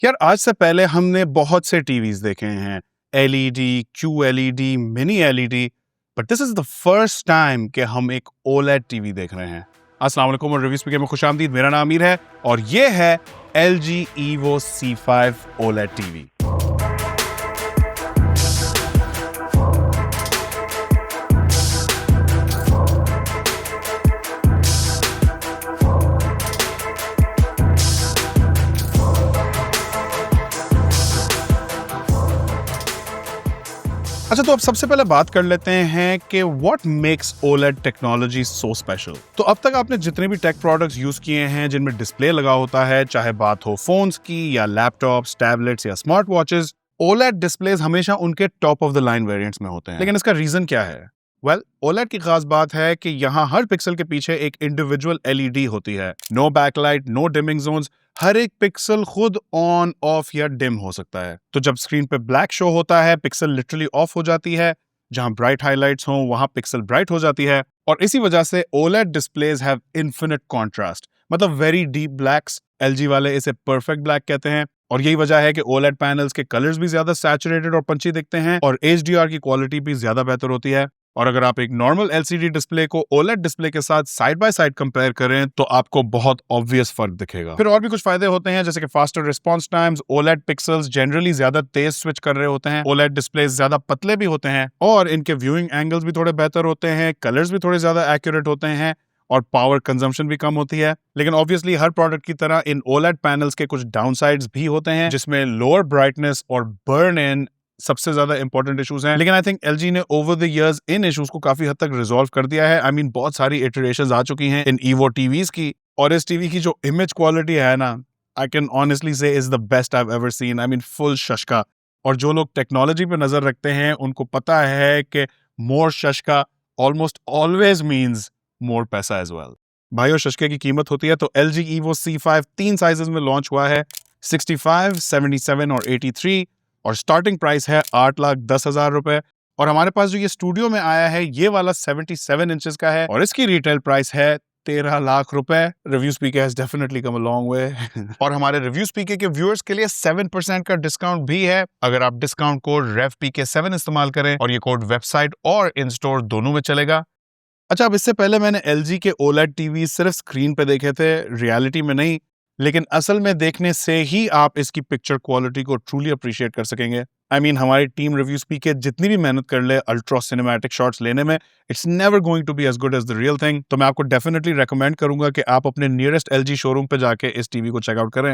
यार आज से पहले हमने बहुत से टीवीज देखे हैं, LED, QLED, mini LED, but this is the first time कि हम एक ओलेड टीवी देख रहे हैं। अस्सलाम वालेकुम और रिव्यू स्पीकर में खुशामदीद। मेरा नाम आमिर है और ये है LG Evo C5 OLED TV. अच्छा, तो अब सबसे पहले बात कर लेते हैं कि what makes OLED technology so special. तो अब तक आपने जितने भी टेक प्रोडक्ट्स यूज किए हैं जिनमें डिस्प्ले लगा होता है, चाहे बात हो फोन्स की या लैपटॉप्स, टैबलेट्स या स्मार्ट वॉचेस, OLED डिस्प्लेज हमेशा उनके top of the line variants में होते हैं। लेकिन इसका रीजन क्या है? वेल, OLED की खास बात है कि यहाँ हर पिक्सल के पीछे एक इंडिविजुअल LED होती है। No backlight, no dimming zones, हर एक पिक्सल खुद ऑन, ऑफ या डिम हो सकता है। तो जब स्क्रीन पे ब्लैक शो होता है, पिक्सल लिटरली ऑफ हो जाती है। जहां ब्राइट हाइलाइट्स हों वहां पिक्सल ब्राइट हो जाती है। और इसी वजह से OLED displays have infinite contrast, मतलब वेरी डीप ब्लैक्स। LG वाले इसे परफेक्ट ब्लैक कहते हैं। और यही वजह है कि OLED पैनल्स के कलर्स भी ज्यादा सैचुरेटेड और पंची दिखते हैं और HDR की क्वालिटी भी ज्यादा बेहतर होती है। और अगर आप एक नॉर्मल LCD डिस्प्ले को OLED डिस्प्ले के साथ साइड बाय साइड कंपेयर करें तो आपको बहुत ऑब्वियस फर्क दिखेगा। फिर और भी कुछ फायदे होते हैं, जैसे कि faster response times, OLED pixels generally ज्यादा तेज स्विच कर रहे होते हैं, OLED डिस्प्लेस ज्यादा पतले भी होते हैं और इनके व्यूइंग एंगल्स भी थोड़े बेहतर होते हैं, कलर्स भी थोड़े ज्यादा एक्यूरेट होते हैं और पावर कंजम्पशन भी कम होती है। लेकिन ऑब्वियसली हर प्रोडक्ट की तरह इन OLED पैनल्स के कुछ डाउनसाइड्स भी होते हैं, जिसमें लोअर ब्राइटनेस और बर्न इन सबसे ज्यादा इंपॉर्टेंट इश्यूज हैं। लेकिन आई थिंक LG ने over the years in issues को काफी हद तक रिजॉल्व कर दिया है। आई मीन बहुत सारी इटरेशंस आ चुकी हैं इन Evo टीवीज की, और इस टीवी की जो इमेज क्वालिटी है ना, I can honestly say is the best I have ever seen. I mean full शशका। और जो लोग टेक्नोलॉजी पे नजर रखते हैं उनको पता है कि मोर शशका ऑलमोस्ट ऑलवेज मीन्स मोर पैसा एज वेल। भाई और शशके की कीमत होती है तो LG Evo C5 तीन साइजेस में लॉन्च हुआ है, 65, 77 और 83, और स्टार्टिंग प्राइस है 8,10,000 रुपए। और हमारे पास जो ये स्टूडियो में आया है ये वाला 77 इंचेस का है और इसकी रिटेल प्राइस है 13 लाख रुपए। Review speaker has definitely come a long way. और हमारे रिव्यू स्पीकर के व्यूअर्स के लिए 7% का डिस्काउंट भी है अगर आप डिस्काउंट कोड REVPK7 इस्तेमाल करें, और ये कोड वेबसाइट और इन स्टोर दोनों में चलेगा। अच्छा, अब इससे पहले मैंने LG के OLED टीवी सिर्फ स्क्रीन पे देखे थे, रियलिटी में नहीं। लेकिन असल में देखने से ही आप इसकी पिक्चर क्वालिटी को ट्रूली अप्रिशिएट कर सकेंगे। आई मीन हमारी टीम रिव्यू स्पीकर जितनी भी मेहनत कर ले अल्ट्रा सिनेमैटिक शॉट्स लेने में, it's never going to be as good as the real thing. तो मैं आपको डेफिनेटली रेकमेंड करूंगा कि आप अपने नियरेस्ट LG शोरूम पे जाके इस टीवी को चेकआउट करें।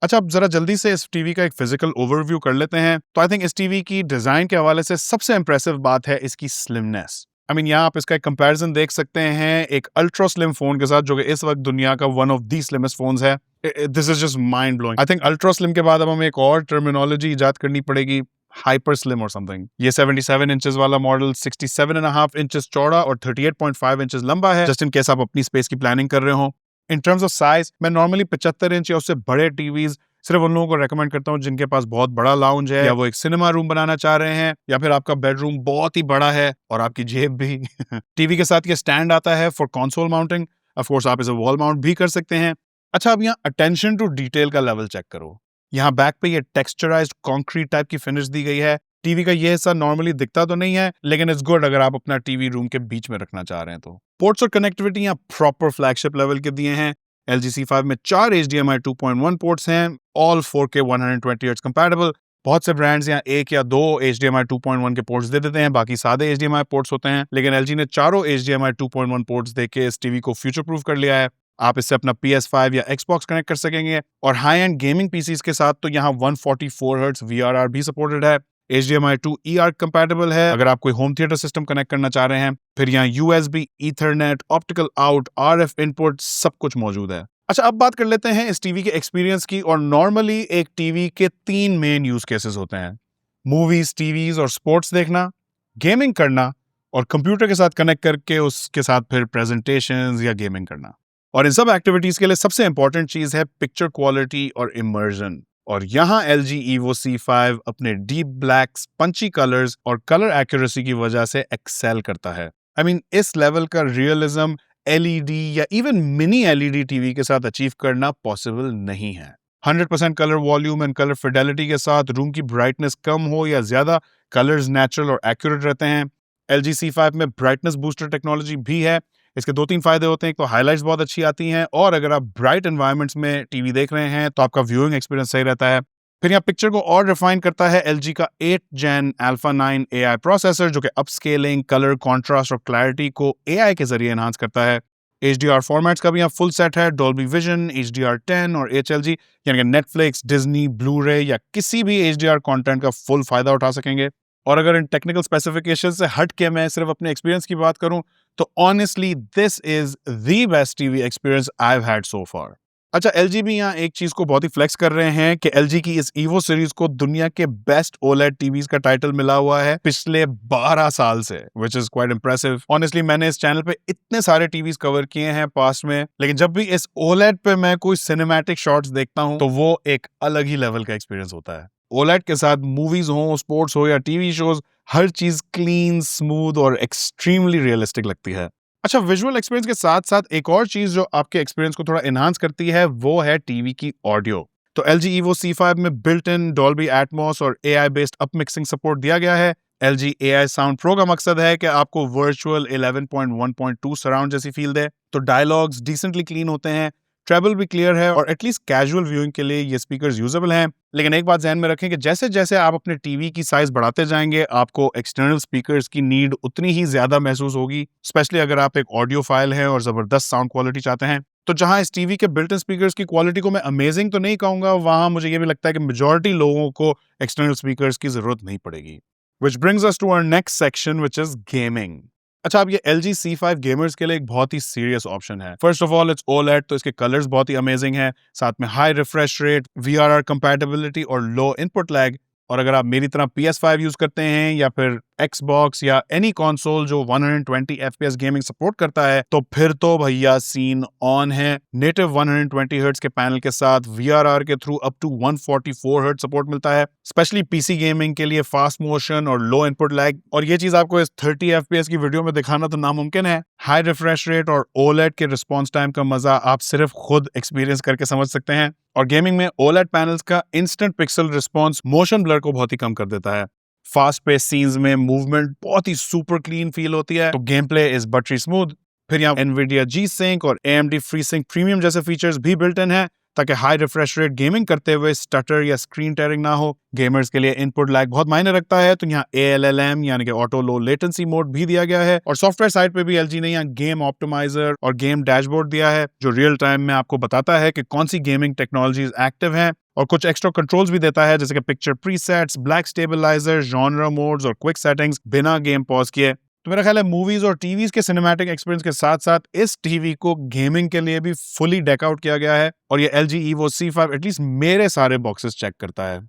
अच्छा, अब जरा जल्दी से इस टीवी का एक फिजिकल ओवरव्यू कर लेते हैं। तो आई थिंक इस टीवी की डिजाइन के हवाले से सबसे इंप्रेसिव बात है इसकी स्लिमनेस। आई मीन यहाँ आप इसका एक कंपैरिजन देख सकते हैं एक अल्ट्रा स्लिम फोन के साथ, जो कि इस वक्त दुनिया का one of the slimmest phones है। This is just mind blowing. I think ultra slim के बाद अब हमें एक और टर्मिनोलॉजी इजाद करनी पड़ेगी, हाइपर स्लिम और समथिंग। ये 77 इंचेस वाला मॉडल 67.5 इंचेस चौड़ा और 38.5 इंचेस लंबा है, जस्ट इन केस आप अपनी स्पेस की प्लानिंग कर रहे हो। इन टर्म्स ऑफ साइज मैं नॉर्मली 75 इंच या उससे बड़े टीवीज सिर्फ उन लोगों को रेकमेंड करता हूँ जिनके पास बहुत बड़ा लाउंज है, या वो एक सिनेमा रूम बनाना चाह रहे हैं, या फिर आपका बेडरूम बहुत ही बड़ा है और आपकी जेब भी। टीवी के साथ ये स्टैंड आता है for console mounting. Of course आप इसे वॉल माउंट भी कर सकते हैं। अच्छा, अब यहाँ अटेंशन टू डिटेल का लेवल चेक करो। यहाँ बैक पे ये टेक्सचराइज्ड कंक्रीट टाइप की फिनिश दी गई है। टीवी का ये हिस्सा नॉर्मली दिखता तो नहीं है, लेकिन इट्स गुड अगर आप अपना टीवी रूम के बीच में रखना चाह रहे हैं तो। पोर्ट्स और कनेक्टिविटी यहाँ प्रॉपर फ्लैगशिप लेवल के दिए हैं। LG C5 में 4 HDMI 2.1 पोर्ट्स हैं, ऑल 4K 120 Hz कंपैटिबल। बहुत से ब्रांड्स यहाँ एक या दो HDMI 2.1 के पोर्ट्स दे देते हैं, बाकी सादे HDMI पोर्ट्स होते हैं। लेकिन LG ने चारों HDMI 2.1 पोर्ट्स देके इस टीवी को फ्यूचर प्रूफ कर लिया है। आप इससे अपना PS5 या Xbox कनेक्ट कर सकेंगे। और हाई एंड गेमिंग PCs के साथ तो यहाँ 144 Hz VRR भी सपोर्टेड है। HDMI 2 eARC कंपैटिबल है अगर आप कोई होम थिएटर सिस्टम कनेक्ट करना चाह रहे हैं। फिर यहाँ USB, Ethernet, optical out, RF input सब कुछ मौजूद है। अच्छा, अब बात कर लेते हैं इस टीवी के एक्सपीरियंस की। और नॉर्मली एक टीवी के 3 मेन यूज केसेस होते हैं: मूवीज, टीवीज और स्पोर्ट्स देखना, गेमिंग करना, और कंप्यूटर के साथ कनेक्ट करके उसके साथ फिर प्रेजेंटेशंस या गेमिंग करना। और इन सब एक्टिविटीज के लिए सबसे इंपॉर्टेंट चीज है पिक्चर क्वालिटी और इमर्जन। और यहाँ LG Evo C5 अपने डीप ब्लैक्स, पंची कलर्स और कलर एक्यूरेसी की वजह से एक्सेल करता है। आई मीन इस लेवल का रियलिज्म LED या इवन मिनी LED टीवी के साथ अचीव करना पॉसिबल नहीं है। 100% colour volume and colour Fidelity के साथ, रूम की ब्राइटनेस कम हो या ज्यादा, कलर्स नेचुरल और एक्यूरेट रहते हैं। LG C5 में ब्राइटनेस बूस्टर टेक्नोलॉजी भी है। इसके 2-3 फायदे होते हैं। एक तो हाइलाइट्स बहुत अच्छी आती हैं, और अगर आप ब्राइट एनवायरनमेंट्स में टीवी देख रहे हैं तो आपका व्यूइंग एक्सपीरियंस सही रहता है। फिर यहाँ पिक्चर को और रिफाइन करता है LG का 8th Gen Alpha 9 AI processor, जो कि अपस्केलिंग, कलर, कॉन्ट्रास्ट और क्लैरिटी को AI के जरिए एनहांस करता है। HDR फॉर्मेट्स का भी यहाँ फुल सेट है, डॉल्बी विजन, HDR10 और HLG, यानी कि नेटफ्लिक्स, डिज्नी, ब्लू-रे या किसी भी HDR कंटेंट का फुल फायदा उठा सकेंगे। और अगर इन टेक्निकल स्पेसिफिकेशन से हट के मैं सिर्फ अपने एक्सपीरियंस की बात करूं, तो honestly this is the best TV experience I have had so far. अच्छा, LG भी यहाँ एक चीज को बहुत ही फ्लेक्स कर रहे हैं कि LG की इस EVO सीरीज को दुनिया के बेस्ट OLED टीवीज का टाइटल मिला हुआ है पिछले 12 साल से, which is quite impressive. Honestly, मैंने इस चैनल पे इतने सारे टीवीज कवर किए हैं पास्ट में, लेकिन जब भी इस OLED पे मैं कोई सिनेमैटिक शॉट्स देखता हूँ तो वो एक अलग ही लेवल का एक्सपीरियंस होता है। OLED के साथ मूवीज हो, स्पोर्ट्स हो या टीवी शोज, हर चीज क्लीन, स्मूथ और एक्सट्रीमली रियलिस्टिक लगती है। अच्छा, विजुअल एक्सपीरियंस के साथ साथ एक और चीज जो आपके एक्सपीरियंस को थोड़ा एनहांस करती है वो है टीवी की ऑडियो। तो LG EVO C5 में बिल्ट इन डॉल्बी एटमॉस और AI based up mixing support दिया गया है। LG AI साउंड प्रो का मकसद है कि आपको वर्चुअल 11.1.2 सराउंड जैसी फील दे। तो डायलॉग्स डिसेंटली क्लीन होते हैं, ट्रेबल भी क्लियर है, और एटलीस्ट कैजुअल व्यूइंग के लिए ये स्पीकर्स यूजेबल हैं। लेकिन एक बात ध्यान में रखें कि जैसे जैसे आप अपने टीवी की साइज बढ़ाते जाएंगे, आपको एक्सटर्नल स्पीकर्स की नीड उतनी ही ज्यादा महसूस होगी, स्पेशली अगर आप एक ऑडियो फाइल है और जबरदस्त साउंड क्वालिटी चाहते हैं। तो जहां इस टीवी के बिल्ट इन स्पीकर्स की क्वालिटी को मैं अमेजिंग तो नहीं कहूंगा, वहां मुझे ये भी लगता है कि मेजॉरिटी लोगों को एक्सटर्नल स्पीकर्स की जरूरत नहीं पड़ेगी। Which brings us to our next section, which is gaming. अच्छा, अब ये LG C5 गेमर्स के लिए एक बहुत ही सीरियस ऑप्शन है। First of all, it's OLED, तो इसके कलर्स बहुत ही अमेजिंग है, साथ में high refresh rate, VRR compatibility और लो इनपुट लैग। और अगर आप मेरी तरह PS5 यूज करते हैं या फिर Xbox या एनी कंसोल जो 120 FPS गेमिंग सपोर्ट करता है, तो फिर तो भैया सीन ऑन है। नेटिव 120 हर्ट्ज के पैनल के साथ VRR के through up to 144 hertz support मिलता है, स्पेशली PC गेमिंग के लिए फास्ट मोशन और लो इनपुट लैग। और ये चीज आपको इस 30 FPS की वीडियो में दिखाना तो नामुमकिन है। हाई रिफ्रेश रेट और OLED के रिस्पॉन्स टाइम का मजा आप सिर्फ खुद एक्सपीरियंस करके समझ सकते हैं। और गेमिंग में OLED पैनल्स का instant pixel response motion blur को बहुत ही कम कर देता है। फास्ट पेस सीन्स में मूवमेंट बहुत ही सुपर क्लीन फील होती है, तो game play is buttery smooth. फिर यहाँ NVIDIA G-Sync और AMD FreeSync प्रीमियम जैसे फीचर्स भी बिल्ट इन है, ताकि हाई रिफ्रेश रेट गेमिंग करते हुए स्टटर या स्क्रीन टेयरिंग ना हो। गेमर्स के लिए इनपुट लैग बहुत मायने रखता है, तो यहाँ ALLM यानी कि ऑटो लो लेटेंसी मोड भी दिया गया है। और सॉफ्टवेयर साइड पे भी LG ने यहाँ गेम ऑप्टिमाइजर और गेम डैशबोर्ड दिया है, जो रियल टाइम में आपको बताता है कि कौन सी गेमिंग टेक्नोलॉजीज एक्टिव हैं, और कुछ एक्स्ट्रा कंट्रोल्स भी देता है, जैसे कि picture presets, black stabilizer, genre modes और क्विक सेटिंग्स बिना गेम पॉज किए। तो मेरा ख्याल है मूवीज और टीवीज के सिनेमैटिक एक्सपीरियंस के साथ साथ इस टीवी को गेमिंग के लिए भी फुली डेक आउट किया गया है, और ये LG EVO C5 एटलीस्ट मेरे सारे बॉक्सेस चेक करता है।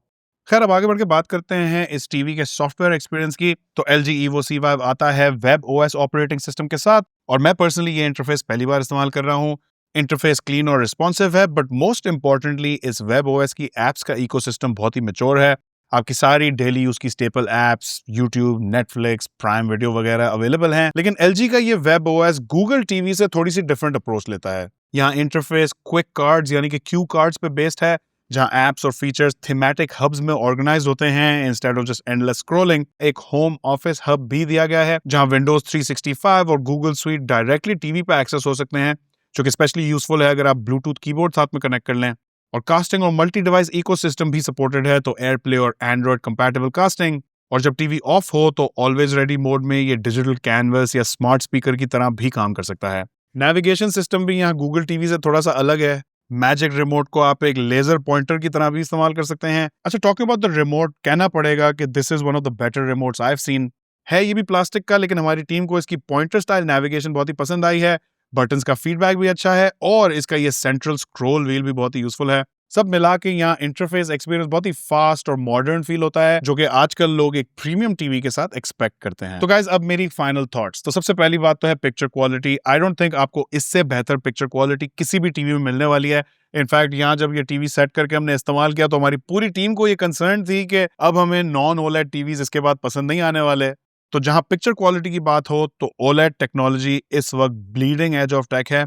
खैर, अब आगे बढ़ के बात करते हैं इस टीवी के सॉफ्टवेयर एक्सपीरियंस की। तो LG EVO C5 आता है वेब OS ऑपरेटिंग सिस्टम के साथ, और मैं पर्सनली ये इंटरफेस पहली बार इस्तेमाल कर रहा हूँ। इंटरफेस क्लीन और रिस्पॉन्सिव है, बट मोस्ट इंपॉर्टेंटली इस वेब OS की एप्स का इकोसिस्टम बहुत ही मैच्योर है। आपकी सारी डेली यूज की staple apps, YouTube, Netflix, prime video वगैरह अवेलेबल हैं। लेकिन LG का ये वेब OS गूगल टीवी से थोड़ी सी डिफरेंट अप्रोच लेता है। यहाँ इंटरफेस क्विक कार्ड्स यानी कि क्यू कार्ड्स पे बेस्ड है, जहां एप्स और फीचर्स थीमेटिक हब्स में ऑर्गेनाइज होते हैं instead of just endless scrolling. एक होम ऑफिस हब भी दिया गया है, जहां विंडोज 365 और गूगल स्वीट डायरेक्टली टीवी पे एक्सेस हो सकते हैं, जो कि स्पेशली यूजफुल है अगर आप ब्लूटूथ कीबोर्ड साथ में कनेक्ट कर लें। और कास्टिंग और मल्टी डिवाइस इकोसिस्टम भी सपोर्टेड है, तो एयरप्ले और एंड्रॉइड कंपैटिबल कास्टिंग। और जब टीवी ऑफ हो तो ऑलवेज रेडी मोड में ये डिजिटल कैनवस या स्मार्ट स्पीकर की तरह भी काम कर सकता है। नेविगेशन सिस्टम भी यहाँ गूगल टीवी से थोड़ा सा अलग है। मैजिक रिमोट को आप एक लेजर पॉइंटर की तरह भी इस्तेमाल कर सकते हैं। अच्छा, टॉकिंग अबाउट द रिमोट, कहना पड़ेगा कि this is one of the better remotes I have seen. है ये भी प्लास्टिक का, लेकिन हमारी टीम को इसकी पॉइंटर स्टाइल नेविगेशन बहुत ही पसंद आई है। बटन्स का फीडबैक भी अच्छा है, और इसका ये सेंट्रल स्क्रॉल व्हील भी बहुत ही यूजफुल है। सब मिला के यहाँ इंटरफेस एक्सपीरियंस बहुत ही फास्ट और मॉडर्न फील होता है, जो कि आजकल लोग एक प्रीमियम टीवी के साथ एक्सपेक्ट करते हैं। तो गाइज, अब मेरी फाइनल थॉट्स। तो सबसे पहली बात तो है picture quality. I don't think आपको इससे बेहतर पिक्चर क्वालिटी किसी भी टीवी में मिलने वाली है। इनफैक्ट यहाँ जब ये टीवी सेट करके हमने इस्तेमाल किया तो हमारी पूरी टीम को ये कंसर्न थी कि अब हमें नॉन OLED टीवीज इसके बाद पसंद नहीं आने वाले। तो जहां पिक्चर क्वालिटी की बात हो तो OLED टेक्नोलॉजी इस वक्त ब्लीडिंग एज ऑफ टेक है।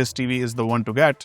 this TV is the one to get.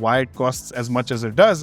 why it costs as much as it does.